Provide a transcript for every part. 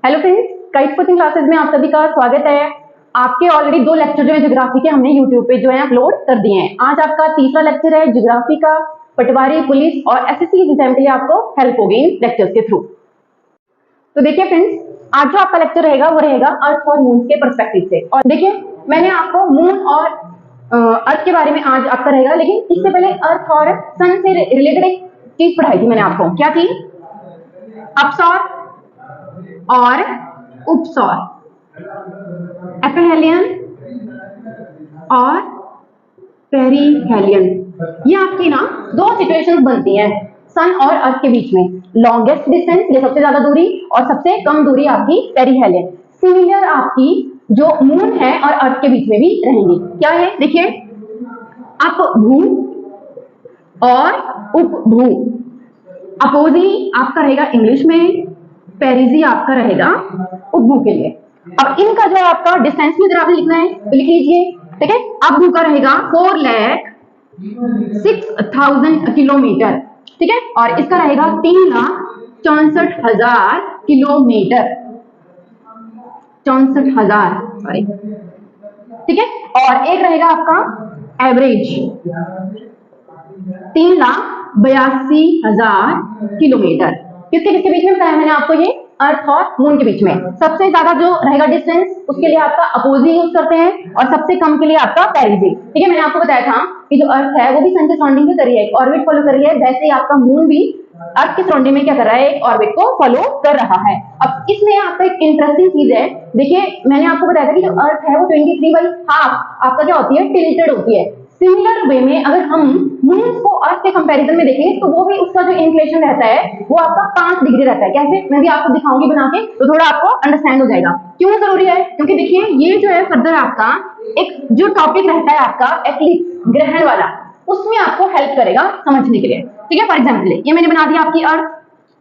Hello friends, kite coaching classes में आप सभी का स्वागत है। आपके ऑलरेडी 2 लेक्चर जो है ज्योग्राफी के हमने यूट्यूब पे जो है अपलोड कर दिए हैं। आज आपका तीसरा लेक्चर है ज्योग्राफी का। पटवारी, पुलिस और एसएससी एग्जाम के लिए आपको हेल्प होगी इन लेक्चर्स के थ्रू। तो देखिए फ्रेंड्स, आज जो आपका लेक्चर रहेगा वो रहेगा अर्थ और मून के पर्सपेक्टिव से। और देखिए, मैंने आपको मून और अर्थ के बारे में आज आपका रहेगा, लेकिन इससे पहले अर्थ और सन से रिलेटेड एक चीज पढ़ाई थी मैंने आपको। क्या थी? अपसौर और उपसौर, एपीहेलियन और पेरिहेलियन। ये आपकी ना 2 सिचुएशंस बनती हैं सन और अर्थ के बीच में। लॉन्गेस्ट डिस्टेंस, ये सबसे ज्यादा दूरी, और सबसे कम दूरी आपकी पेरिहेलियन। सिमिलर आपकी जो मून है और अर्थ के बीच में भी रहेंगी। क्या है? देखिए, अपभू और उपभू। अपोजी आपका रहेगा इंग्लिश में, पेरिजी आपका रहेगा उपभू के लिए। अब इनका जो आपका डिस्टेंस भी अगर आपने लिखना है तो लिख लीजिए, ठीक है। अपभू का रहेगा 4,06,000 किलोमीटर, ठीक है, और इसका रहेगा 3,64,000 किलोमीटर, 64,000 सॉरी, ठीक है। और एक रहेगा आपका एवरेज 3,82,000 किलोमीटर। किसके किसके बीच में बताया मैंने आपको? ये अर्थ और मून के बीच में। सबसे ज्यादा जो रहेगा डिस्टेंस, उसके लिए आपका अपोजी यूज करते हैं, और सबसे कम के लिए आपका पेरिजी, ठीक है। मैंने आपको बताया था कि जो अर्थ है वो भी सन के सराउंडिंग में कर रही है, एक ऑर्बिट फॉलो कर रही है, वैसे ही आपका मून भी अर्थ के सराउंडिंग में क्या कर रहा है? एक ऑर्बिट को फॉलो कर रहा है। अब इसमें आपका एक इंटरेस्टिंग चीज है। देखिए, मैंने आपको बताया था कि जो अर्थ है वो 23/12 आपका क्या होती है? टिल्टेड होती है। सिमिलर वे में अगर हम मून को अर्थ के कंपैरिजन में देखेंगे तो वो भी उसका जो इंक्लिनेशन रहता है वो आपका 5 डिग्री रहता है। कैसे? मैं भी आपको दिखाऊंगी बना के, तो थोड़ा आपको अंडरस्टैंड हो जाएगा। क्यों जरूरी है? क्योंकि देखिए, ये जो है फर्दर आपका एक जो टॉपिक रहता है आपका एक्लिप्स, ग्रहण वाला, उसमें आपको हेल्प करेगा समझने के लिए, ठीक है। फॉर एग्जाम्पल, ये मैंने बना दिया आपकी अर्थ,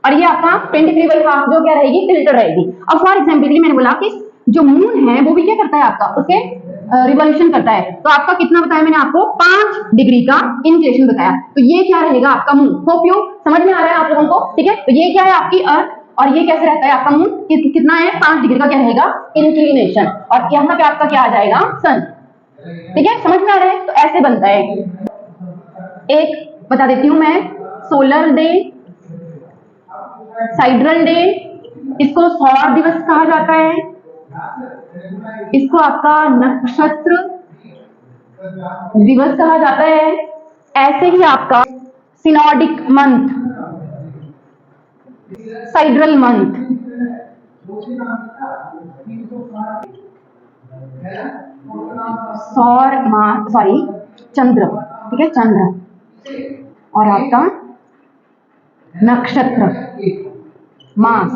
और ये आपका 23/12 जो क्या रहेगी? टिल्टेड रहेगी। अब फॉर एग्जाम्पल मैंने बोला कि जो मून है वो भी क्या करता है आपका? उसके रिवॉल्यूशन करता है। तो आपका कितना बताया मैंने आपको? 5 डिग्री का इंक्लिनेशन बताया। तो ये क्या रहेगा? आपका मून। होप यू समझ में आ रहा है आप लोगों को, ठीक है। तो ये क्या है? आपकी अर्थ, और ये कैसे रहता है आपका मून? कितना है? 5 डिग्री का क्या रहेगा? इंक्लिनेशन। और यहाँ पे आपका क्या आ जाएगा? सन, ठीक है। समझ में आ रहा है? तो ऐसे बनता है। एक बता देती हूं मैं, सोलर डे, साइड्रल डे, इसको सौर दिवस कहा जाता है, इसको आपका नक्षत्र दिवस कहा जाता है। ऐसे ही आपका सिनोडिक मंथ, साइड्रल मंथ, सौर मास, सॉरी चंद्र, ठीक है, चंद्र, और आपका नक्षत्र मास।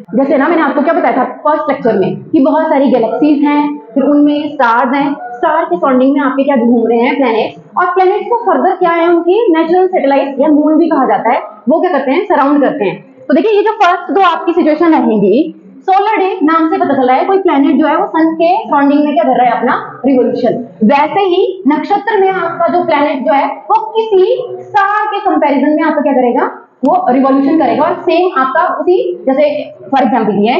जैसे ना मैंने आपको क्या बताया था फर्स्ट लेक्चर में कि बहुत सारी गैलेक्सीज हैं, फिर उनमें स्टार्स हैं, स्टार के सराउंडिंग में आपके क्या घूम रहे हैं? प्लैनेट्स। और प्लैनेट्स को फर्दर क्या है? उनकी नेचुरल सैटेलाइट या मून भी कहा जाता है, वो क्या करते हैं? सराउंड करते हैं। तो देखिए, ये जो फर्स्ट 2 आपकी सिचुएशन रहेंगी, सोलर डे नाम से पता चला है कोई प्लैनेट जो है वो सन के सराउंडिंग में क्या कर रहा है? अपना रिवोल्यूशन। वैसे ही नक्षत्र में आपका जो प्लैनेट जो है वो किसी स्टार के कंपैरिजन में आपका क्या करेगा? वो रिवॉल्यूशन करेगा। और सेम आपका उसी, जैसे फॉर एग्जांपल ये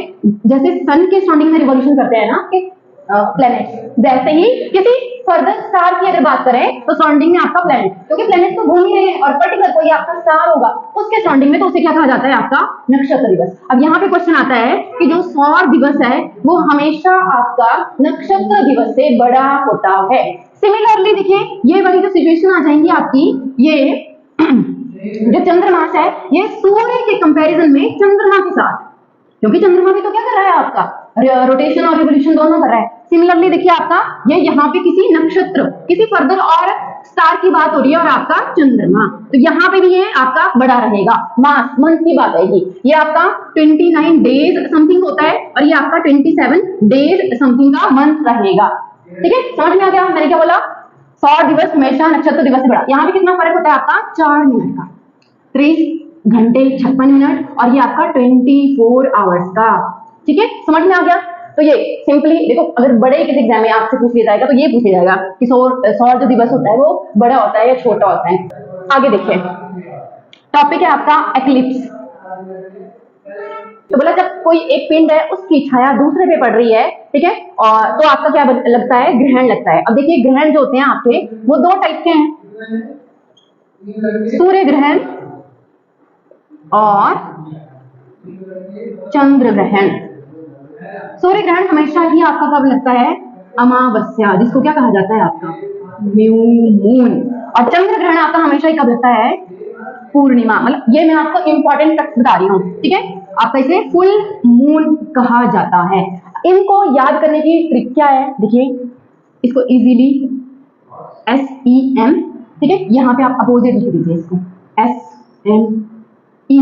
जैसे सन के सराउंडिंग में रिवॉल्यूशन करते हैं ना कि प्लैनेट्स, वैसे ही किसी फर्दर स्टार की अगर बात करें तो सराउंडिंग में आपका प्लैनेट, क्योंकि प्लैनेट तो घूम ही रहे हैं और पर्टिकुलर कोई आपका स्टार होगा उसके सराउंडिंग में, तो उसे क्या कहा जाता है? आपका नक्षत्र दिवस। अब यहाँ पे क्वेश्चन आता है कि जो सौर दिवस है वो हमेशा आपका नक्षत्र दिवस से बड़ा होता है। सिमिलरली देखिए, ये वाली जो सिचुएशन आ जाएंगी आपकी, ये जो चंद्रमास है ये सूर्य के कंपैरिजन में चंद्रमा के साथ, क्योंकि चंद्रमा भी तो क्या कर रहा है? आपका रोटेशन और रिवोल्यूशन दोनों कर रहा है। सिमिलरली देखिए, आपका ये यहाँ पे किसी नक्षत्र, किसी फर्दर और स्टार की बात हो रही है, और आपका चंद्रमा, तो यहाँ पे भी ये आपका बड़ा रहेगा। मास, मंथ की बात आएगी, ये आपका 29 डेज समथिंग होता है, और ये आपका 27 डेज समथिंग का मंथ रहेगा, ठीक है। समझ में आ गया मैंने क्या बोला? सौर दिवस हमेशा नक्षत्र दिवस से बड़ा। यहाँ पे कितना फर्क होता है आपका? 4 मिनट का, 30 घंटे 56 मिनट, और ये आपका 24 आवर्स का, ठीक है। समझ में आ गया? तो ये सिंपली देखो, अगर बड़े किसी एग्जाम में आपसे पूछ लिया जाएगा तो ये पूछा जाएगा कि सौर जो दिवस होता है वो बड़ा होता है या छोटा होता है। आगे देखिए, टॉपिक है आपका एक्लिप्स। तो बोला जब कोई एक पिंड है उसकी छाया दूसरे पे पड़ रही है, ठीक है, और तो आपका क्या लगता है, ग्रहण लगता है। अब देखिए ग्रहण जो होते हैं आपके वो दो टाइप के हैं, सूर्य ग्रहण और चंद्र ग्रहण। सूर्य ग्रहण हमेशा ही आपका कब लगता है, अमावस्या, जिसको क्या कहा जाता है आपका न्यू मून। और चंद्र ग्रहण आपका हमेशा ही कब लगता है, पूर्णिमा। मतलब ये मैं आपको इंपॉर्टेंट फैक्ट बता रही हूँ, ठीक है। आपका इसे फुल मून कहा जाता है। इनको याद करने की ट्रिक क्या है, देखिए इसको इजीली SEM, ठीक है, यहाँ पे आप अपोजिट लिख दीजिए इसको SNE,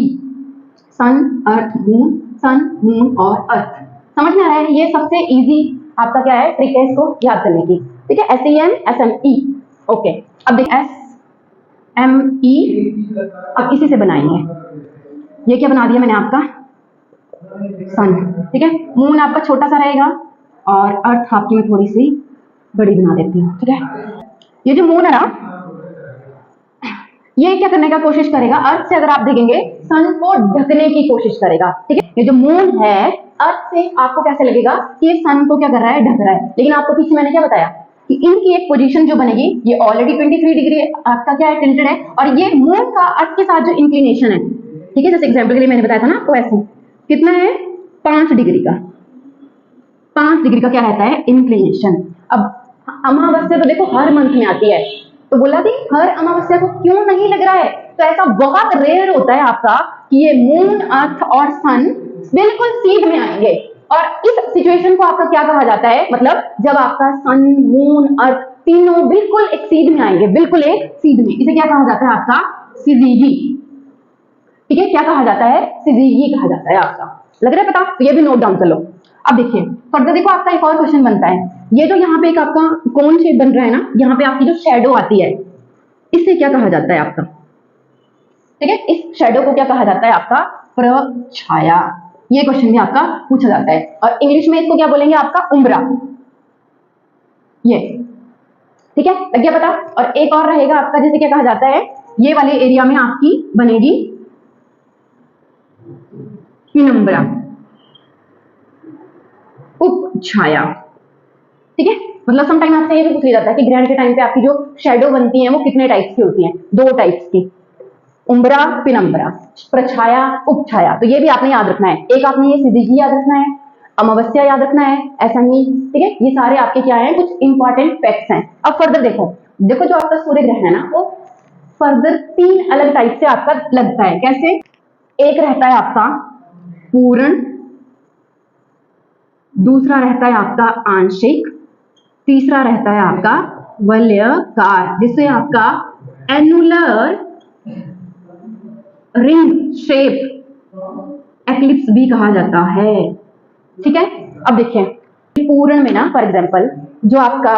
सन अर्थ मून, सन मून और अर्थ। समझ में आ रहा है, ये सबसे इजी आपका क्या है, ट्रिक है इसको याद करने की, ठीक है। SEM SME, okay. अब देखिए SME, अब इसी से बनाएंगे, ये क्या बना दिया मैंने आपका सन, ठीक है। मून आपका छोटा सा रहेगा और अर्थ आपकी मैं थोड़ी सी बड़ी बना देती हूँ, ठीक है। ये जो मून है ना, ये क्या करने का कोशिश करेगा, अर्थ से अगर आप देखेंगे सन को ढकने की कोशिश करेगा, ठीक है। ये जो मून है अर्थ से आपको कैसे लगेगा कि ये सन को क्या कर रहा है, ढक रहा है। लेकिन आपको पीछे मैंने क्या बताया कि इनकी एक पोजीशन जो बनेगी, ये ऑलरेडी 23 डिग्री आपका क्या है, टिल्टेड है, और ये मून का अर्थ के साथ जो इंक्लिनेशन है, ठीक है, जैसे एग्जाम्पल के लिए मैंने बताया था ना आपको, ऐसे कितना है 5 डिग्री का, 5 डिग्री का क्या रहता है, इंक्लिनेशन। अब अमावस्या तो देखो हर मंथ में आती है, तो बोला कि हर अमावस्या को क्यों नहीं लग रहा है, तो ऐसा बहुत रेयर होता है आपका कि ये मून अर्थ और सन बिल्कुल सीध में आएंगे। और इस सिचुएशन को आपका क्या कहा जाता है, मतलब जब आपका सन मून अर्थ तीनों बिल्कुल एक सीध में आएंगे, बिल्कुल एक सीध में, इसे क्या कहा जाता है आपका सिजीगी, ठीक है। क्या कहा जाता है, सिजीगी कहा जाता है आपका। लग रहा है पता, तो ये भी नोट डाउन कर लो। अब देखिए फर्दर देखो, आपका एक और क्वेश्चन बनता है, ये जो यहाँ पे एक आपका कोन शेप बन रहा है ना, यहाँ पे आपकी जो शेडो आती है, इसे क्या कहा जाता है आपका, ठीक है। इस शेडो को क्या कहा जाता है आपका, प्रछाया। ये क्वेश्चन भी आपका पूछा जाता है, और इंग्लिश में इसको क्या बोलेंगे आपका, उम्ब्रा, ये, ठीक है, लग गया पता। और एक और रहेगा आपका, जिसे क्या कहा जाता है, ये वाले एरिया में आपकी बनेगी पिनम्बरा, उपछाया, ठीक है। मतलब समटाइम आपसे ये भी पूछ लिया जाता है कि ग्रहण के टाइम पे आपकी जो शेडो बनती है वो कितने टाइप्स की होती हैं, 2 टाइप्स की, उम्ब्रा पिनम्बरा, प्रछाया उपछाया। तो ये भी आपने याद रखना है, एक आपने ये सिजीगी याद रखना है, अमावस्या याद रखना है, ऐसा नहीं, ठीक है। ये सारे आपके क्या है, कुछ इंपॉर्टेंट फैक्ट्स हैं। अब फर्दर देखो, देखो जो आपका सूर्य ग्रहण है ना, वो फर्दर 3 अलग टाइप से आपका लगता है। कैसे, एक रहता है आपका पूर्ण, दूसरा रहता है आपका आंशिक, तीसरा रहता है आपका वलयाकार, जिसे आपका एनुलर रिंग शेप एक्लिप्स भी कहा जाता है, ठीक है। अब देखिए पूर्ण में ना, फॉर एग्जांपल जो आपका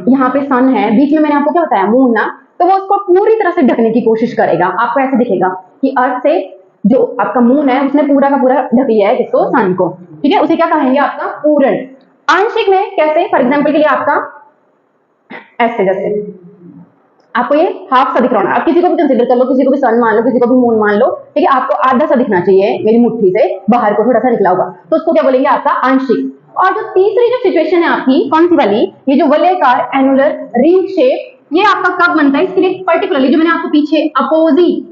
यहाँ पे सन है, बीच में मैंने आपको क्या बताया, मून ना, तो वो उसको पूरी तरह से ढकने की कोशिश करेगा। आपको ऐसे दिखेगा कि अर्थ से जो आपका मून है उसने पूरा का पूरा ढक लिया है किसको, सन को, ठीक है। उसे क्या कहेंगे आपका पूर्ण। आंशिक में कैसे, फॉर एग्जांपल के लिए आपका ऐसे, जैसे आपको ये हाफ सा दिख रहा है, आप किसी को भी कंसीडर कर लो, किसी को भी सन मान लो, किसी को भी मून मान लो, ठीक है, आपको आधा सा दिखना चाहिए, मेरी मुट्ठी से बाहर को थोड़ा सा निकला होगा, तो उसको क्या बोलेंगे आपका आंशिक। और जो तीसरी जो सिचुएशन है आपकी, कौन सी वाली, ये जो वलयाकार एनुलर रिंग शेप, ये आपका कब बनता है, इसके लिए पर्टिकुलरली जो मैंने आपको पीछे अपोजिट,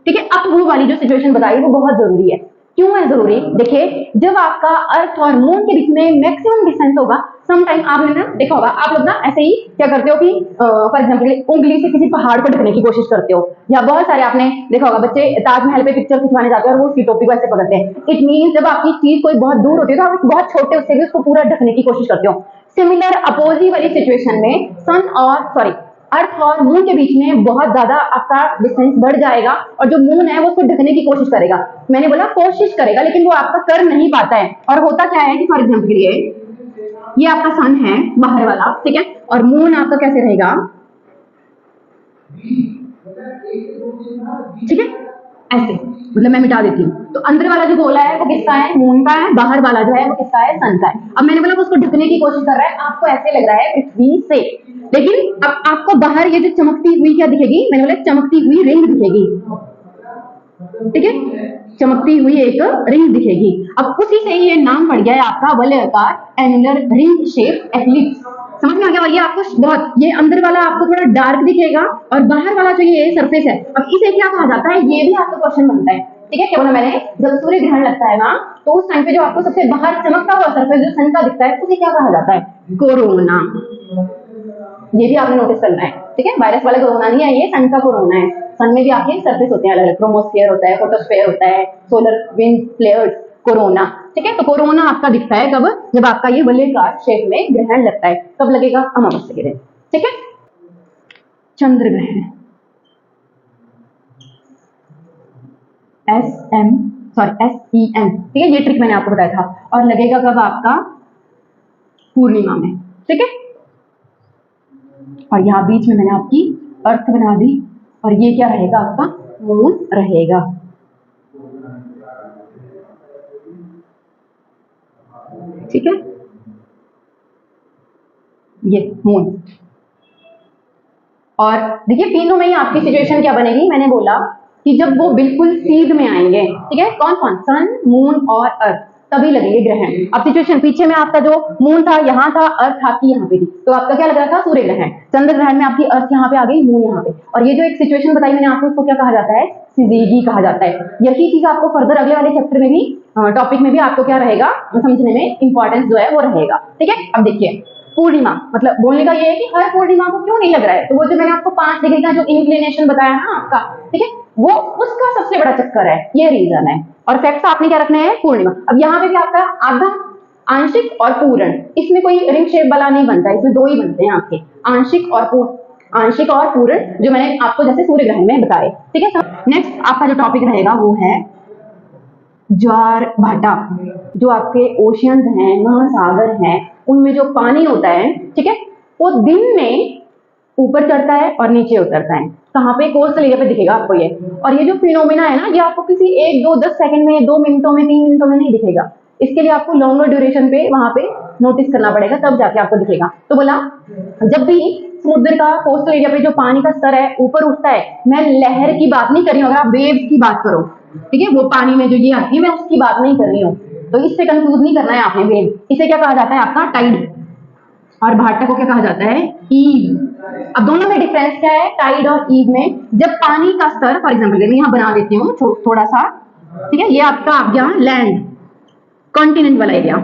ठीक है, अब वो वाली जो सिचुएशन बताई वो बहुत जरूरी है। क्यों है जरूरी, देखिए जब आपका अर्थ और मून के बीच में मैक्सिमम डिस्टेंस होगा, सम टाइम आपने ना देखा होगा, आप लोग ना ऐसे ही क्या करते हो कि फॉर एग्जांपल उंगली से किसी पहाड़ को ढकने की कोशिश करते हो, या बहुत सारे आपने देखा होगा बच्चे ताजमहल पे पिक्चर खिंचवाने जाते हैं और वो उसकी टोपी को ऐसे पकड़ते हैं। इट मींस जब आपकी चीज कोई बहुत दूर होती है तो आप बहुत छोटे उससे भी उसको पूरा ढकने की कोशिश करते हो। सिमिलर अपोजिट वाली सिचुएशन में सन और सॉरी अर्थ और मून के बीच में बहुत ज्यादा आपका डिस्टेंस बढ़ जाएगा, और जो मून है वो उसको ढकने की कोशिश करेगा। मैंने बोला कोशिश करेगा, लेकिन वो आपका कर नहीं पाता है। और होता क्या है कि फॉर एग्जांपल के लिए ये आपका सन है बाहर वाला, ठीक है, और मून आपका कैसे रहेगा, ठीक है, ऐसे, मतलब मैं मिटा देती हूँ। तो अंदर वाला जो गोला है वो किसका है, मून का है, बाहर वाला जो है वो किसका है, सन का है। अब मैंने बोला उसको ढकने की कोशिश कर रहा है, आपको ऐसे लग रहा है पृथ्वी से, लेकिन अब आपको बाहर ये जो चमकती हुई क्या दिखेगी, मैंने बोला चमकती हुई रिंग दिखेगी, ठीक है, चमकती हुई एक रिंग दिखेगी। अब उसी से ये नाम पड़ गया है आपका वलयाकार एनुलर रिंग शेप एक्लिप्स। समझ में आ गया? ये आपको बहुत, ये अंदर वाला आपको थोड़ा डार्क दिखेगा और बाहर वाला जो ये सरफेस है, अब इसे क्या कहा जाता है, ये भी आपका क्वेश्चन बनता है। ठीक है, क्या बोला मैंने, जब सूर्य ग्रहण लगता है ना, तो उस टाइम पे जो आपको सबसे बाहर चमकता हुआ सरफेस जो सन का दिखता है, उसे क्या कहा जाता है, कोरोना। ये भी आपने नोटिस करना है। ठीक है, वायरस वाला कोरोना नहीं है, ये सन का कोरोना है। सन में भी आपके सरफेस होते हैं अलग अलग, क्रोमोस्फेयर होता है, फोटोस्फेयर होता है, सोलर विंड फ्लेयर्स, कोरोना। ठीक है, तो कोरोना आपका दिखता है कब, जब आपका ये वलयाकार शेप में ग्रहण लगता है। कब लगेगा, अमावस्या के दिन। ठीक है, चंद्र ग्रहण, SEM, ठीक है, ये ट्रिक मैंने आपको बताया था। और लगेगा कब, आपका पूर्णिमा में। ठीक है, और यहाँ बीच में मैंने आपकी अर्थ बना दी, और ये क्या रहेगा, आपका मून रहेगा। ठीक है, ये मून। और देखिए तीनों में ही आपकी सिचुएशन क्या बनेगी, मैंने बोला कि जब वो बिल्कुल सीध में आएंगे। ठीक है, कौन कौन, सन, मून और अर्थ, तभी लगेंगे ग्रहण। अब सिचुएशन पीछे में आपका जो मून था यहाँ था, अर्थ आपकी यहाँ पे थी, तो आपका क्या लग रहा था, सूर्य ग्रहण। चंद्र ग्रहण में आपकी अर्थ यहाँ पे आ गई, मून यहाँ पे। और ये जो एक सिचुएशन बताई मैंने आपको, इसको क्या कहा जाता है, सिजीगी कहा जाता है। यही चीज आपको फर्दर अगले वाले चैप्टर में भी, टॉपिक में भी आपको क्या रहेगा, समझने में इंपॉर्टेंस जो है वो रहेगा। ठीक है, अब देखिए पूर्णिमा, मतलब बोलने का ये है कि हर पूर्णिमा को क्यों नहीं लग रहा है, तो वो जो मैंने आपको 5 डिग्री का जो इंक्लिनेशन बताया ना आपका, ठीक है, वो उसका सबसे बड़ा चक्कर है, ये रीजन है। और फैक्ट्स आपने क्या रखने हैं, पूर्णिमा। अब यहाँ पे भी आपका आधा, आंशिक और पूर्ण, इसमें कोई रिंग शेप वाला नहीं बनता, इसमें दो ही बनते हैं आपके, आंशिक और पूर्ण। आंशिक और पूर्ण जो मैंने आपको जैसे सूर्य ग्रहण में बताए। ठीक है, नेक्स्ट आपका जो टॉपिक रहेगा वो है ज्वार भाटा। जो आपके ओशियंस हैं, महासागर हैं, उनमें जो पानी होता है, ठीक है, वो दिन में ऊपर चढ़ता है और नीचे उतरता है। कहाँ पे, कोस्टल एरिया पे दिखेगा आपको ये। और ये जो फिनोमिना है ना, ये आपको किसी 1 2 10 सेकंड में, 2 मिनटों में, 3 मिनटों में नहीं दिखेगा। इसके लिए आपको लॉन्गर ड्यूरेशन पे वहां पे नोटिस करना पड़ेगा, तब जाके आपको दिखेगा। तो बोला जब भी समुद्र का कोस्टल एरिया पे जो पानी का स्तर है ऊपर उठता है, मैं लहर की बात नहीं कर रही हूँ, अगर आप वेव्स की बात करो, ठीक है, वो पानी में जो ये आती है, मैं उसकी बात नहीं कर रही हूँ, तो इससे कंफ्यूज नहीं करना है आपने वेव। इसे क्या कहा जाता है, आपका टाइड। और भाटा को क्या कहा जाता है, ईव। अब दोनों में डिफरेंस क्या है, टाइड और ईव में, जब पानी का स्तर, फॉर एग्जाम्पल मैं यहाँ बना देती हूँ थोड़ा सा, ठीक है, ये आपका आ गया लैंड, कॉन्टिनेंट वाला एरिया।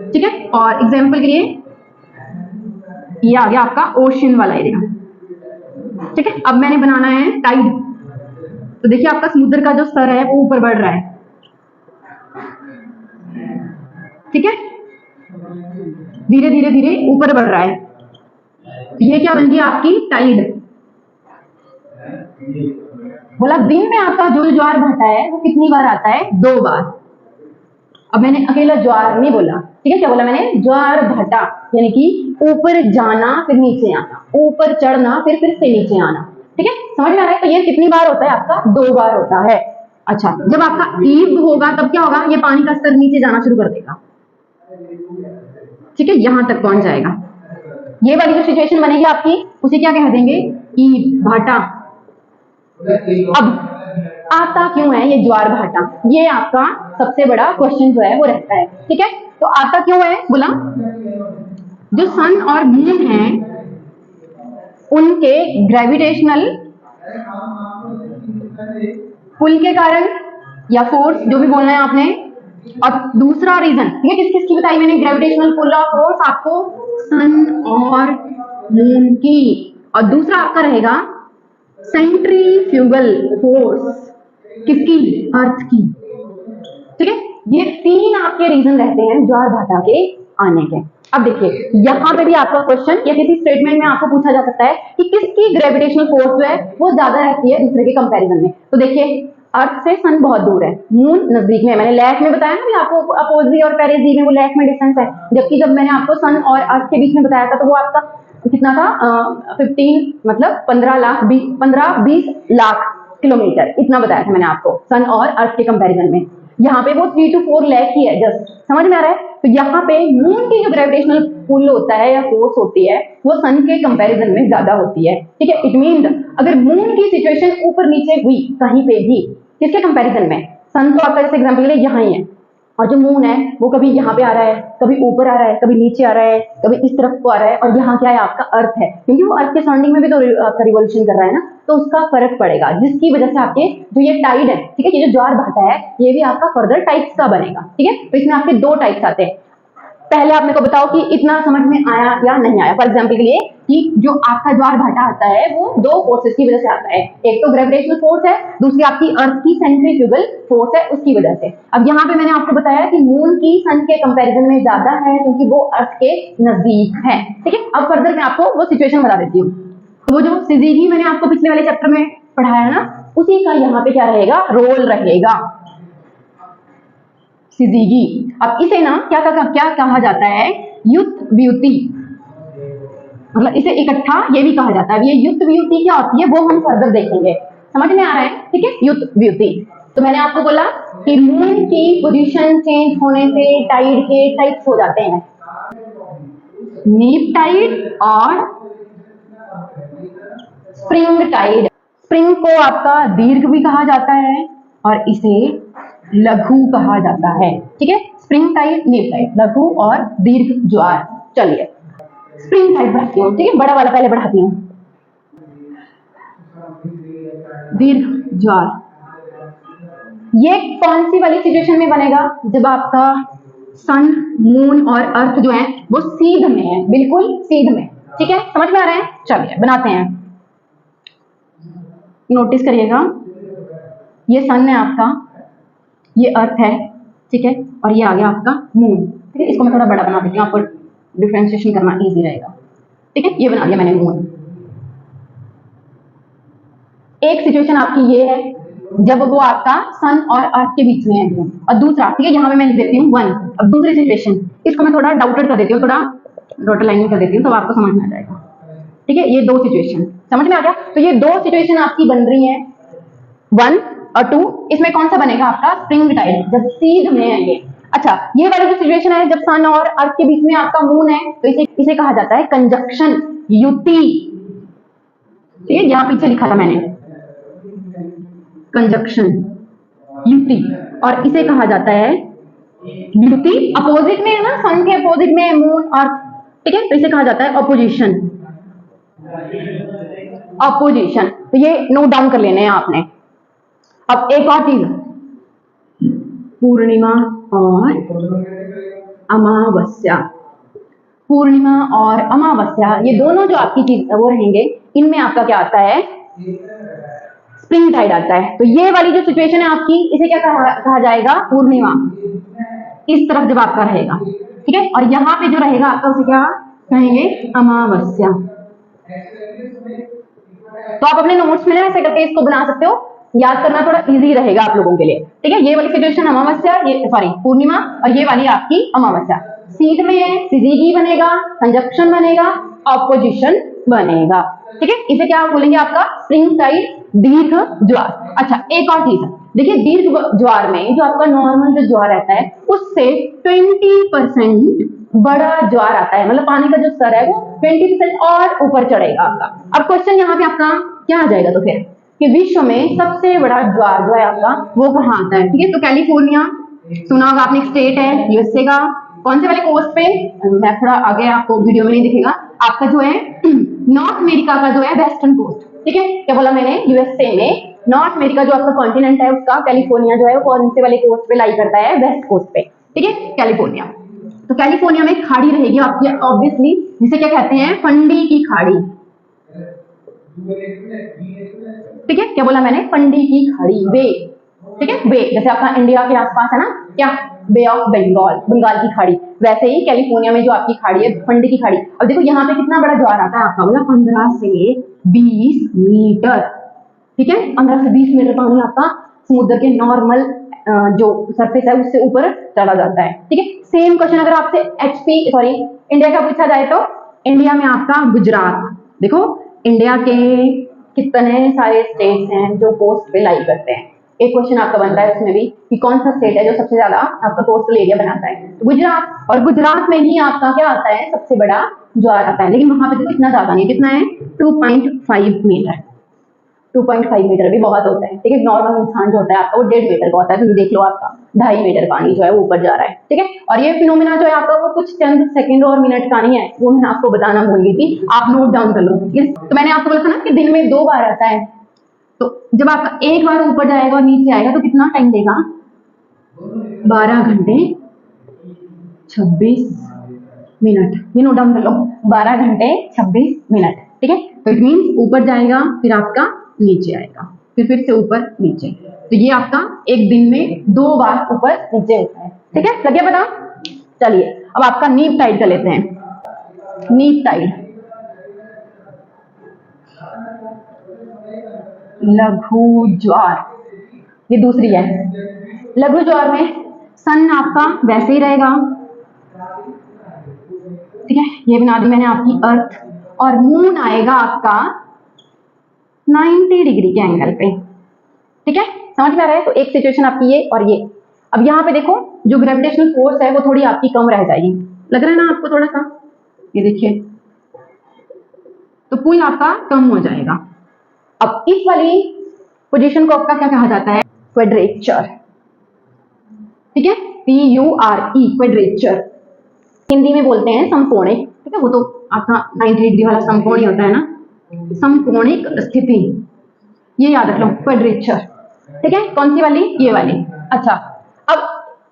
ठीक है, और एग्जाम्पल के लिए ये आ गया आपका ओशन वाला एरिया। ठीक है, अब मैंने बनाना है टाइड, तो देखिए आपका समुद्र का जो स्तर है वो ऊपर बढ़ रहा है। ठीक है, धीरे धीरे धीरे ऊपर बढ़ रहा है, ये क्या बन गई आपकी टाइड। बोला दिन में आपका जो ज्वार भाटा है वो कितनी बार आता है, 2 बार। अब मैंने अकेला ज्वार नहीं बोला, ठीक है, क्या बोला मैंने, ज्वार भाटा, यानी कि ऊपर जाना फिर नीचे आना, ऊपर चढ़ना फिर से नीचे आना। ठीक है, समझ में आ रहा है। तो ये कितनी बार होता है आपका, 2 बार होता है। अच्छा, जब आपका ईव होगा तब क्या होगा, ये पानी का स्तर नीचे जाना शुरू कर देगा। ठीक है, यहां तक पहुंच जाएगा। ये वाली जो सिचुएशन बनेगी आपकी, उसे क्या कह देंगे, ईव भाटा। अब आता क्यों है ये ज्वार भाटा, ये आपका सबसे बड़ा क्वेश्चन जो है वो रहता है। ठीक है, तो आता क्यों है, बोला जो सन और मून है उनके ग्रेविटेशनल पुल के कारण, या फोर्स, जो भी बोलना है आपने। और दूसरा रीजन, ठीक है, किस किस की बताई मैंने, ग्रेविटेशनल पुल और फोर्स आपको सन और मून की। और दूसरा आपका रहेगा सेंट्रीफ्यूगल फोर्स, किसकी, अर्थ की। ठीक है, ये 3 आपके रीजन रहते हैं ज्वार भाटा के आने के। अब देखिए यहां पे भी आपका क्वेश्चन या किसी स्टेटमेंट में आपको पूछा जा सकता है कि किसकी ग्रेविटेशनल फोर्स जो है वो ज्यादा रहती है दूसरे के कंपैरिजन में। तो देखिए अर्थ से सन बहुत दूर है, मून नजदीक में है। मैंने लैख में बताया ना भी आपको, अपोजी और पेरेजी में वो लैख में डिस्टेंस है। जबकि जब मैंने आपको सन और अर्थ के बीच में बताया था तो वो आपका कितना था, 15 मतलब 15-20 लाख किलोमीटर, इतना बताया था मैंने आपको सन और अर्थ के कंपैरिजन में। यहाँ पे वो 3 to 4 लाख ही है जस्ट, समझ में आ रहा है। तो यहाँ पे मून की जो ग्रेविटेशनल पुल होता है या फोर्स होती है वो सन के कंपैरिजन में ज्यादा होती है, ठीक है। इट मीन अगर मून की सिचुएशन ऊपर नीचे हुई कहीं पे भी, किसके कंपैरिजन में, सन तो आपका जैसे एग्जांपल के लिए यहाँ ही है, और जो मून है वो कभी यहाँ पे आ रहा है, कभी ऊपर आ रहा है, कभी नीचे आ रहा है, कभी इस तरफ को आ रहा है, और यहाँ क्या है आपका अर्थ है, क्योंकि वो अर्थ के सराउंडिंग में भी तो आपका रिवॉल्यूशन कर रहा है ना, तो उसका फर्क पड़ेगा, जिसकी वजह से आपके जो ये टाइड है, ठीक है, ये जो ज्वार भाटा है ये भी आपका फर्दर टाइप्स का बनेगा, ठीक है। तो इसमें आपके दो टाइप्स आते हैं। पहले आप मेरे को बताओ कि इतना समझ में आया या नहीं आया। फॉर एग्जाम्पल के लिए कि जो आपका ज्वार भाटा आता है वो दो फोर्सेस की वजह से आता है, एक तो ग्रेविटेशनल फोर्स है, दूसरी आपकी अर्थ की सेंट्रीफ्यूगल फोर्स है, उसकी वजह से। अब यहाँ पे मैंने आपको बताया कि मून की सन के कंपैरिजन में ज्यादा है क्योंकि वो अर्थ के नजदीक है, ठीक है। अब फर्दर मैं आपको वो सिचुएशन बता देती हूँ। वो जो सिजीगी मैंने आपको पिछले वाले चैप्टर में पढ़ाया ना, उसी का यहाँ पे क्या रहेगा, रोल रहेगा, सिजीगी। अब इसे ना क्या कहा जाता है, युत व्युति, मतलब इसे इकट्ठा ये भी कहा जाता है। ये युत व्युति क्या होती है वो हम फर्दर देखेंगे, समझ में आ रहा है, ठीक है। युत व्युति, तो मैंने आपको बोला कि मून की पोजीशन चेंज होने से टाइड के टाइप्स हो जाते हैं, नीप टाइड और स्प्रिंग टाइड। स्प्रिंग को आपका दीर्घ भी कहा जाता है और इसे लघु कहा जाता है, ठीक है। स्प्रिंग टाइड, नीप टाइड, लघु और दीर्घ ज्वार। चलिए स्प्रिंग टाइड बढ़ाती हूँ, ठीक है, बड़ा वाला पहले बढ़ाती हूँ। दीर्घ ज्वार ये कौन सी वाली सिचुएशन में बनेगा, जब आपका सन, मून और अर्थ जो है वो सीध में है, बिल्कुल सीध में, ठीक है, समझ में आ रहा है। चलिए बनाते हैं, नोटिस करिएगा, ये सन है आपका, ये अर्थ है, ठीक है, और ये आ गया आपका मून, ठीक है। इसको मैं थोड़ा बड़ा बना देती हूँ, आपको डिफरेंशिएशन करना इजी रहेगा, ठीक है। ये बना दिया मैंने मून। एक सिचुएशन आपकी ये है जब वो आपका सन और अर्थ के बीच में है मून, और दूसरा, ठीक है, यहाँ पे मैं लिख देती हूँ 1। अब दूसरी सिचुएशन, इसको मैं थोड़ा डाउटेड कर देती हूँ, थोड़ा डॉटेड लाइनिंग कर देती हूँ, तो आपको समझ में आ जाएगा, ठीक है। ये दो सिचुएशन समझ में आ गया। तो ये दो सिचुएशन आपकी बन रही है 1 और 2। इसमें कौन सा बनेगा आपका, स्प्रिंग टाइड, जब सीध में है ये। अच्छा, ये वाली जो सिचुएशन है जब सन और अर्थ के बीच में आपका मून है, तो इसे कहा जाता है कंजक्शन, युति, ठीक है, यहाँ पीछे लिखा था मैंने, कंजक्शन, युति, और इसे कहा जाता है युति। अपोजिट में है ना, सन के अपोजिट में है मून अर्थ, ठीक है, तो इसे कहा जाता है अपोजिशन, अपोजिशन। तो ये नोट डाउन कर लेने हैं आपने। अब एक और चीज, पूर्णिमा और अमावस्या। पूर्णिमा और अमावस्या ये दोनों जो आपकी चीज वो रहेंगे, इनमें आपका क्या आता है, स्प्रिंग टाइड आता है। तो ये वाली जो सिचुएशन है आपकी, इसे क्या कहा जाएगा, पूर्णिमा, इस तरफ जब आपका रहेगा, ठीक है, और यहाँ पे जो रहेगा आपका उसे क्या कहेंगे, अमावस्या। तो आप अपने नोट्स में ना ऐसे करके इसको बना सकते हो, याद करना थोड़ा इजी रहेगा आप लोगों के लिए, ठीक है। ये वाली सिचुएशन अमावस्या, ये सॉरी पूर्णिमा, और ये वाली आपकी अमावस्या। सीध में है, सिजीगी बनेगा, कंजक्शन बनेगा, ऑपोजिशन बनेगा, ठीक है। इसे क्या बोलेंगे आपका, स्प्रिंग टाइड, दीर्घ ज्वार। अच्छा, एक और चीज देखिए, दीर्घ ज्वार में जो आपका नॉर्मल जो ज्वार रहता है उससे 20% बड़ा ज्वार आता है, मतलब पानी का जो स्तर है वो 20% और ऊपर चढ़ेगा आपका। अब क्वेश्चन यहाँ पे आपका क्या आ जाएगा, तो फिर कि विश्व में सबसे बड़ा ज्वार जो है आपका वो कहाँ आता है, ठीक है। तो कैलिफोर्निया सुना होगा आपने, स्टेट है यूएसए का, कौन से वाले कोस्ट पे, मैं थोड़ा आगे आपको वीडियो में नहीं दिखेगा, आपका जो है नॉर्थ अमेरिका का जो है वेस्टर्न कोस्ट, ठीक है। क्या बोला मैंने, यूएसए में नॉर्थ अमेरिका जो आपका कॉन्टिनेंट है उसका कैलिफोर्निया जो है वो कौन से वाले कोस्ट पे लाई करता है, वेस्ट कोस्ट पे, ठीक है, कैलिफोर्निया। तो कैलिफोर्निया में खाड़ी रहेगी आपकी ऑब्वियसली, जिसे क्या कहते हैं, फंडी की खाड़ी, ठीक है। क्या बोला मैंने, फंडी की खाड़ी, वे, ठीक है, वे, जैसे आपका इंडिया के आसपास है ना क्या, बे ऑफ बंगाल, बंगाल की खाड़ी, वैसे ही कैलिफोर्निया में जो आपकी खाड़ी है फंडी की खाड़ी। अब देखो यहाँ पे कितना बड़ा ज्वार आता है आपका, बोला 15 से 20 मीटर, ठीक है, 15 से 20 मीटर पानी आपका समुद्र के नॉर्मल जो सरफेस है उससे ऊपर चला जाता है, ठीक है। सेम क्वेश्चन अगर आपसे इंडिया का पूछा जाए तो इंडिया में आपका गुजरात, देखो इंडिया के कितने सारे स्टेट्स हैं जो कोस्ट पे लाई करते हैं, एक क्वेश्चन आपका बनता है उसमें भी कि कौन सा स्टेट है जो सबसे ज्यादा आपका कोस्टल एरिया बनाता है, तो गुजरात। और गुजरात में ही आपका क्या आता है, सबसे बड़ा ज्वार आता है, लेकिन वहां पे तो इतना ज्यादा नहीं, कितना है 2.5 मीटर। 2.5 मीटर भी बहुत होता है, ठीक है। नॉर्मल इंसान जो होता है आपका वो 1.5 मीटर का होता है, तो देख लो आपका 2.5 मीटर पानी जो है वो ऊपर जा रहा है, ठीक है। और ये फिनोमेना जो है आपका वो कुछ चंद सेकंड और मिनट का नहीं है, वो मैं आपको बताना भूल गई थी, आप नोट डाउन कर लो। तो मैंने आपको बोला था ना कि दिन में 2 बार आता है, तो जब आपका एक बार ऊपर जाएगा और नीचे आएगा तो कितना टाइम देगा, 12 घंटे 26 मिनट। ये नोट डाउन कर लो, 12 घंटे 26 मिनट, ठीक है। तो इट मीन्स ऊपर जाएगा फिर आपका नीचे आएगा, फिर से ऊपर नीचे, तो ये आपका एक दिन में 2 बार ऊपर नीचे होता है, ठीक है। लग गया पता? चलिए अब आपका नीप टाइड कर लेते हैं। नीप टाइड, लघु ज्वार, ये दूसरी है। लघु ज्वार में सन आपका वैसे ही रहेगा, ठीक है, ये बना दी मैंने आपकी अर्थ, और मून आएगा आपका 90 डिग्री के एंगल पे, ठीक है। समझ में आ रहा है? तो एक सिचुएशन आपकी ये और ये। अब यहाँ पे देखो जो ग्रेविटेशनल फोर्स है वो थोड़ी आपकी कम रह जाएगी, लग रहा है ना आपको थोड़ा सा, ये देखिए, तो पुल आपका कम हो जाएगा। अब इस वाली पोजीशन को आपका क्या कहा जाता है, क्वाड्रेचर, ठीक है, CURE, क्वाड्रेचर। हिंदी में बोलते हैं समकोणिक, ठीक है, वो तो आपका 90 डिग्री वाला समकोण ही होता है ना, समकोणिक स्थिति, ये याद रख लो, क्वाड्रेचर, ठीक है। कौन सी वाली, ये वाली। अच्छा, अब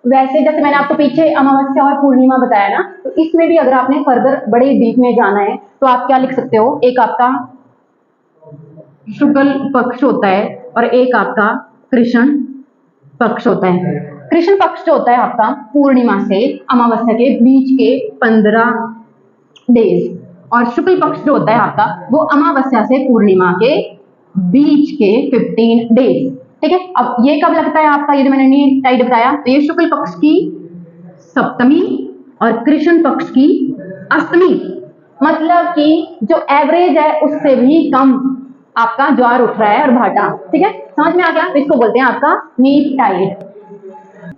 वैसे जैसे मैंने आपको पीछे अमावस्या और पूर्णिमा बताया ना, तो इसमें भी अगर आपने फर्दर बड़े डीप में जाना है तो आप क्या लिख सकते हो, एक आपका शुक्ल पक्ष होता है और एक आपका कृष्ण पक्ष होता है। कृष्ण पक्ष जो होता है आपका पूर्णिमा से अमावस्या के बीच के 15 डेज, और शुक्ल पक्ष जो होता है आपका वो अमावस्या से पूर्णिमा के बीच के 15 डेज, ठीक है। अब ये कब लगता है आपका, ये जो मैंने नीप टाइड बताया, तो ये शुक्ल पक्ष की सप्तमी और कृष्ण पक्ष की अष्टमी, मतलब कि जो एवरेज है उससे भी कम आपका ज्वार उठ रहा है और भाटा, ठीक है। समझ में आ गया? तो इसको बोलते हैं आपका नीप टाइड।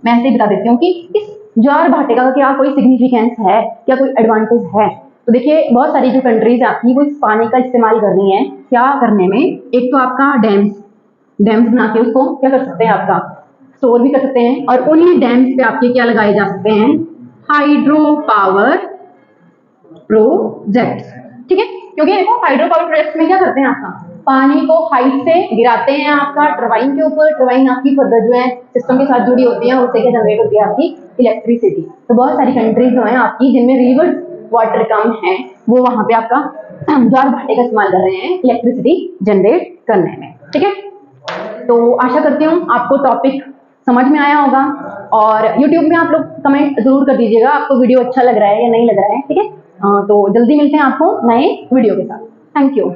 मैं ऐसे ही बता देती हूँ कि इस ज्वार भाटे का क्या कोई सिग्निफिकेंस है, क्या कोई एडवांटेज है। तो देखिए बहुत सारी जो कंट्रीज आपकी वो इस पानी का इस्तेमाल कर रही हैं, क्या करने में, एक तो आपका डैम्स बना के उसको क्या कर सकते हैं, आपका स्टोर भी कर सकते हैं, और उन्हीं डैम्स पे आपके क्या लगाए जा सकते हैं, हाइड्रो पावर प्रोजेक्ट्स, ठीक है। क्योंकि देखो हाइड्रो पावर प्रोजेक्ट्स में क्या करते हैं, आपका पानी को हाइट से गिराते हैं आपका टरबाइन के ऊपर, टरबाइन आपकी फर्दर जो है सिस्टम के साथ जुड़ी होती है, उससे क्या जनरेट होती है आपकी इलेक्ट्रिसिटी। तो बहुत सारी कंट्रीज जो है आपकी जिनमें रिवर वाटर कम है वो वहां पे आपका ज्वार भाटे का इस्तेमाल कर रहे हैं इलेक्ट्रिसिटी जनरेट करने में, ठीक है। तो आशा करती हूँ आपको टॉपिक समझ में आया होगा, और YouTube में आप लोग कमेंट जरूर कर दीजिएगा आपको वीडियो अच्छा लग रहा है या नहीं लग रहा है, ठीक है। तो जल्दी मिलते हैं आपको नए वीडियो के साथ। Thank you.